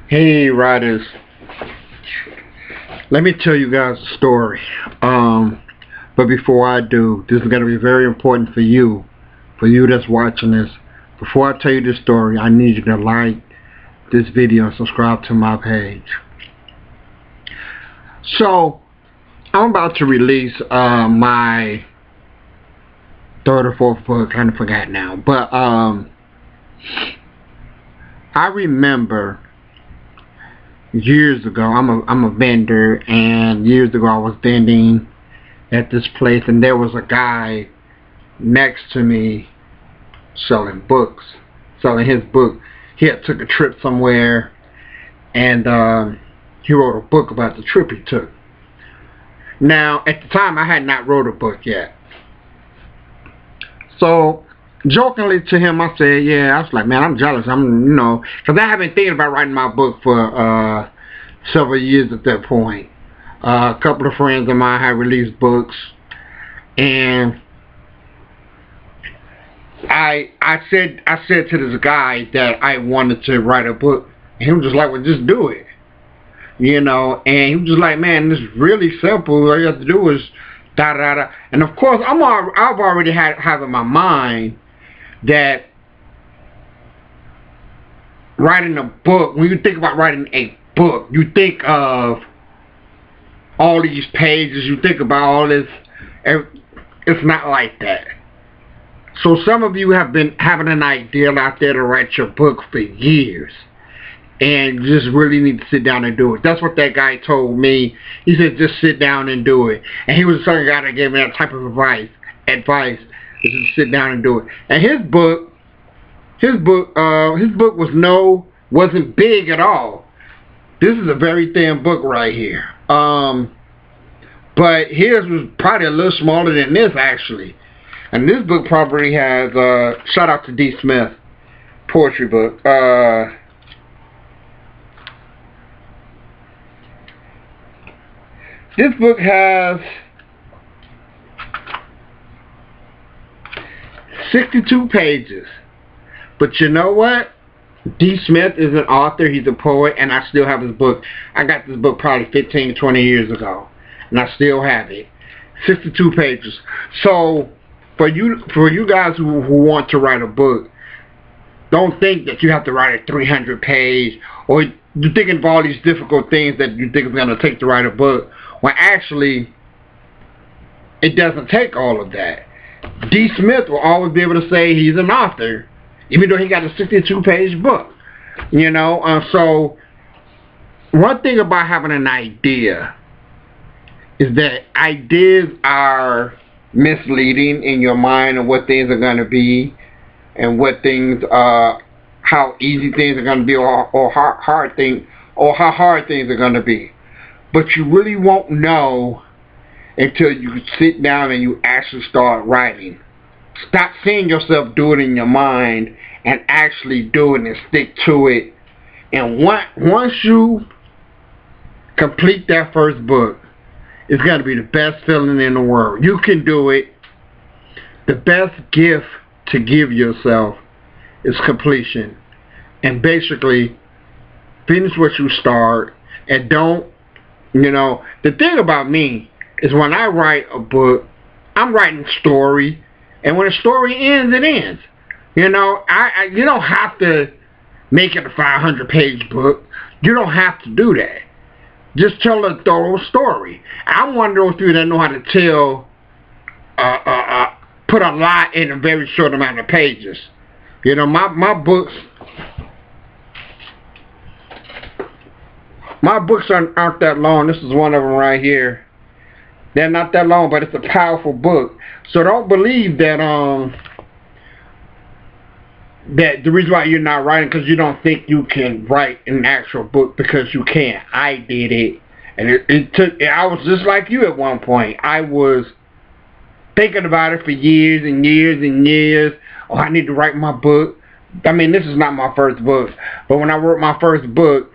Hey writers, let me tell you guys a story. But before I do, this is going to be very important for you that's watching this. Before I tell you this story, I need you to like this video and subscribe to my page. So, I'm about to release my third or fourth book, kind of forgot now. But I remember years ago, I'm a vendor, and years ago I was vending at this place, and there was a guy next to me selling his book. He had took a trip somewhere, and he wrote a book about the trip he took. Now, at the time, I had not wrote a book yet. So, jokingly to him, I said, yeah, I was like, man, I'm jealous. Because I have been thinking about writing my book for several years at that point. A couple of friends of mine had released books, and I said to this guy that I wanted to write a book, and he was just like, well, just do it. And he was just like, man, this is really simple. All you have to do is da da da. And of course, I've already have in my mind that writing a book, when you think about writing a book, you think of all these pages, you think about all this. It's not like that. So some of you have been having an idea out there to write your book for years, and you just really need to sit down and do it. That's what that guy told me. He said, just sit down and do it. And he was the second guy that gave me that type of advice is to sit down and do it. And his book wasn't big at all. This is a very thin book right here. But his was probably a little smaller than this, actually. And this book probably has, shout out to D. Smith, poetry book. This book has 62 pages. But you know what? D. Smith is an author, he's a poet, and I still have his book. I got this book probably 15, 20 years ago, and I still have it. 62 pages. So, for you guys who want to write a book, don't think that you have to write a 300-page, or you're thinking of all these difficult things that you think is going to take to write a book, when actually, it doesn't take all of that. D. Smith will always be able to say he's an author, even though he got a 62-page book. So one thing about having an idea is that ideas are misleading in your mind of what things are going to be, and what things how easy things are going to be, or how hard things are going to be. But you really won't know until you sit down and you actually start writing. Stop seeing yourself do it in your mind and actually do it and stick to it. And once you complete that first book, it's going to be the best feeling in the world. You can do it. The best gift to give yourself is completion. And basically, finish what you start, and don't, the thing about me is when I write a book, I'm writing a story, and when a story ends, it ends. You don't have to make it a 500-page book. You don't have to do that. Just tell a thorough story. I'm one of those people that know how to tell, put a lot in a very short amount of pages. My books aren't that long. This is one of them right here. They're not that long, but it's a powerful book. So don't believe that that the reason why you're not writing because you don't think you can write an actual book, because you can't. I did it, and it took. I was just like you at one point. I was thinking about it for years and years and years. Oh, I need to write my book. I mean, this is not my first book, but when I wrote my first book,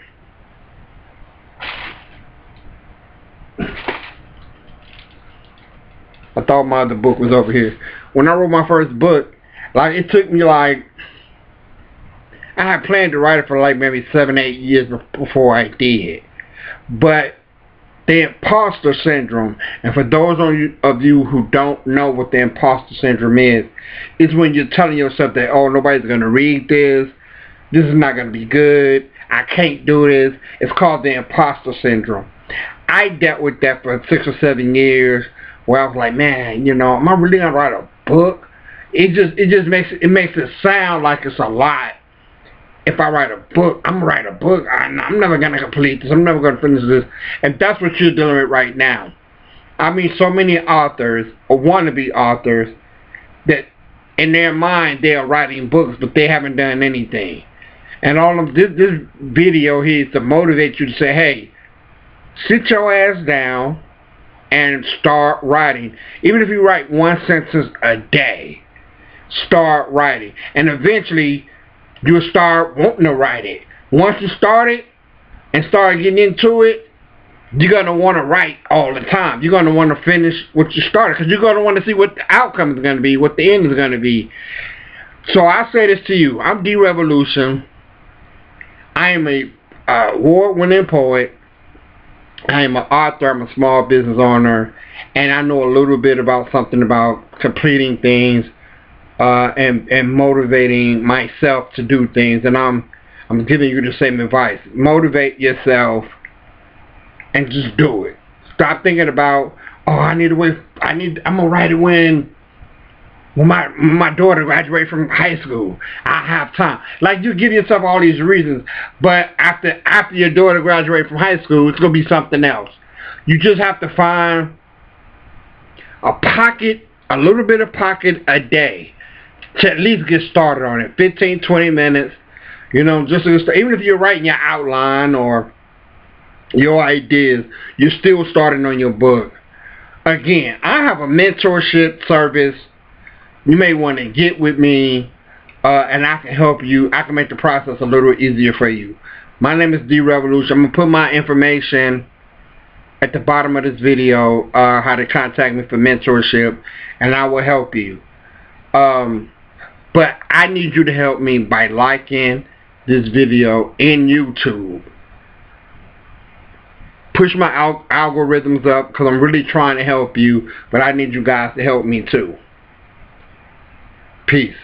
I thought my other book was over here. When I wrote my first book, it took me I had planned to write it for like maybe 7, 8 years before I did. But the imposter syndrome, and for those of you who don't know what the imposter syndrome is when you're telling yourself that, oh, nobody's going to read this, this is not going to be good, I can't do this. It's called the imposter syndrome. I dealt with that for 6 or 7 years, where I was like, man, am I really going to write a book? It just makes it sound like it's a lot. If I write a book, I'm gonna write a book. I'm never gonna complete this. I'm never gonna finish this. And that's what you're dealing with right now. I mean, so many authors or wannabe authors that in their mind they are writing books, but they haven't done anything. And all of this video here is to motivate you to say, hey, sit your ass down and start writing. Even if you write one sentence a day, start writing, and eventually you'll start wanting to write it. Once you start it and start getting into it, you're going to want to write all the time. You're going to want to finish what you started, because you're going to want to see what the outcome is going to be, what the end is going to be. So I say this to you. I'm D-Revolution. I am a award-winning poet. I am an author. I'm a small business owner. And I know a little bit about something about completing things. And motivating myself to do things, and I'm giving you the same advice. Motivate yourself and just do it. Stop thinking about, oh, I'm gonna write it when my daughter graduates from high school. I have time. Like, you give yourself all these reasons, but after your daughter graduates from high school, it's gonna be something else. You just have to find a little bit of pocket a day to at least get started on it. 15, 20 minutes, just even if you're writing your outline or your ideas, you're still starting on your book. Again, I have a mentorship service. You may want to get with me, and I can help you. I can make the process a little easier for you. My name is D-Revolution. I'm going to put my information at the bottom of this video, how to contact me for mentorship, and I will help you. But I need you to help me by liking this video in YouTube. Push my algorithms up, because I'm really trying to help you, but I need you guys to help me too. Peace.